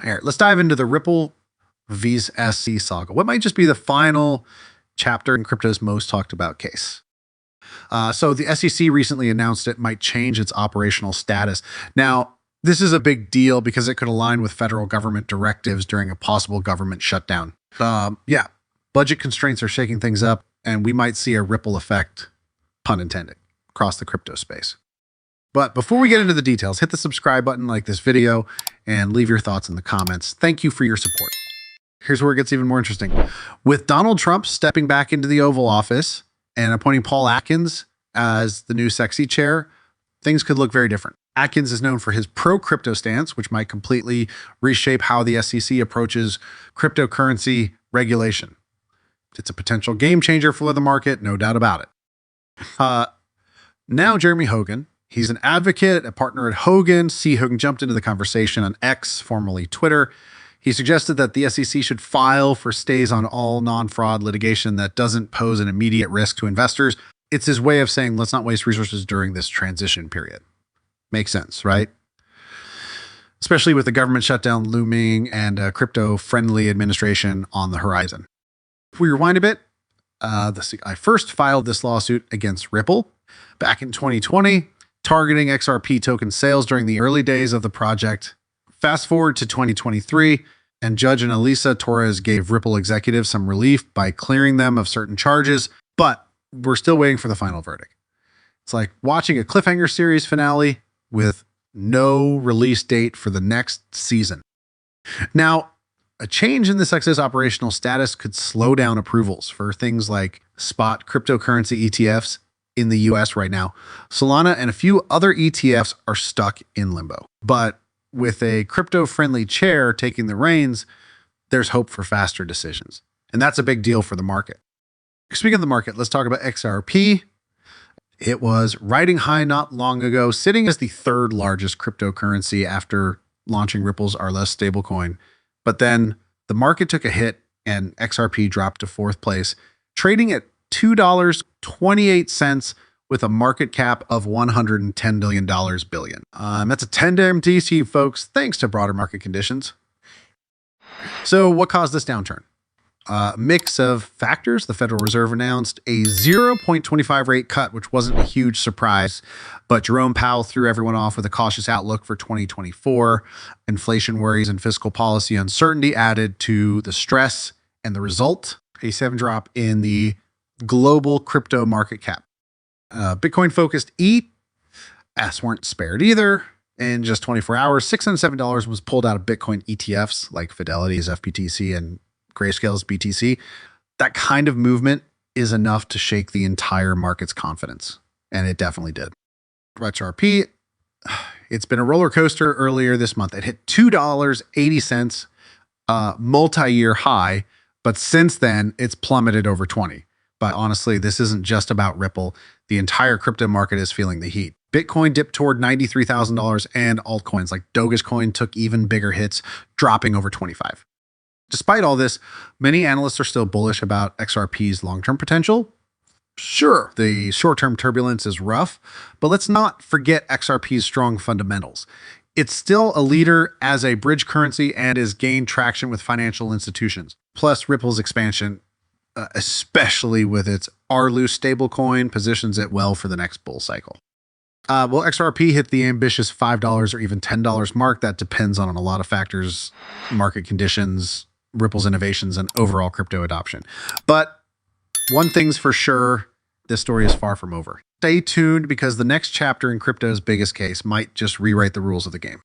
Here, let's dive into the Ripple vs. SEC saga. What might just be the final chapter in crypto's most talked about case? So the SEC recently announced it might change its operational status. Now, this is a big deal because it could align with federal government directives during a possible government shutdown. Budget constraints are shaking things up, and we might see a ripple effect, pun intended, across the crypto space. But before we get into the details, hit the subscribe button, like this video, and leave your thoughts in the comments. Thank you for your support. Here's where it gets even more interesting. With Donald Trump stepping back into the Oval Office and appointing Paul Atkins as the new sexy chair, things could look very different. Atkins is known for his pro-crypto stance, which might completely reshape how the SEC approaches cryptocurrency regulation. It's a potential game changer for the market, no doubt about it. Now Jeremy Hogan, he's an advocate, a partner at Hogan. C. Hogan jumped into the conversation on X, formerly Twitter. He suggested that the SEC should file for stays on all non-fraud litigation that doesn't pose an immediate risk to investors. It's his way of saying, let's not waste resources during this transition period. Makes sense, right? Especially with the government shutdown looming and a crypto-friendly administration on the horizon. If we rewind a bit, I first filed this lawsuit against Ripple back in 2020, targeting XRP token sales during the early days of the project. Fast forward to 2023, and Judge Annalisa Torres gave Ripple executives some relief by clearing them of certain charges, but we're still waiting for the final verdict. It's like watching a cliffhanger series finale with no release date for the next season. Now, a change in the excess operational status could slow down approvals for things like spot cryptocurrency ETFs in the US right now. Solana and a few other ETFs are stuck in limbo. But with a crypto-friendly chair taking the reins, there's hope for faster decisions. And that's a big deal for the market. Speaking of the market, let's talk about XRP. It was riding high not long ago, sitting as the third largest cryptocurrency after launching Ripple's Arless stablecoin. But then the market took a hit and XRP dropped to fourth place, trading at $2.28 with a market cap of $110 billion. That's a 10-day DC, folks, thanks to broader market conditions. So what caused this downturn? Mix of factors. The Federal Reserve announced a 0.25 rate cut, which wasn't a huge surprise, but Jerome Powell threw everyone off with a cautious outlook for 2024. Inflation worries and fiscal policy uncertainty added to the stress, and the result, a 7 drop in the global crypto market cap. Bitcoin-focused ETFs weren't spared either. In just 24 hours, $607 was pulled out of Bitcoin ETFs like Fidelity's FPTC and Grayscale's BTC. That kind of movement is enough to shake the entire market's confidence, and it definitely did. XRP, it's been a roller coaster earlier this month. It hit $2.80, multi-year high, but since then it's plummeted over 20. But honestly, this isn't just about Ripple. The entire crypto market is feeling the heat. Bitcoin dipped toward $93,000, and altcoins like Dogecoin took even bigger hits, dropping over 25. Despite all this, many analysts are still bullish about XRP's long-term potential. Sure, the short-term turbulence is rough, but let's not forget XRP's strong fundamentals. It's still a leader as a bridge currency and has gained traction with financial institutions. Plus, Ripple's expansion, especially with its Arlu stablecoin, positions it well for the next bull cycle. Will XRP hit the ambitious $5 or even $10 mark? That depends on a lot of factors, market conditions, Ripple's innovations, and overall crypto adoption. But one thing's for sure, this story is far from over. Stay tuned because the next chapter in crypto's biggest case might just rewrite the rules of the game.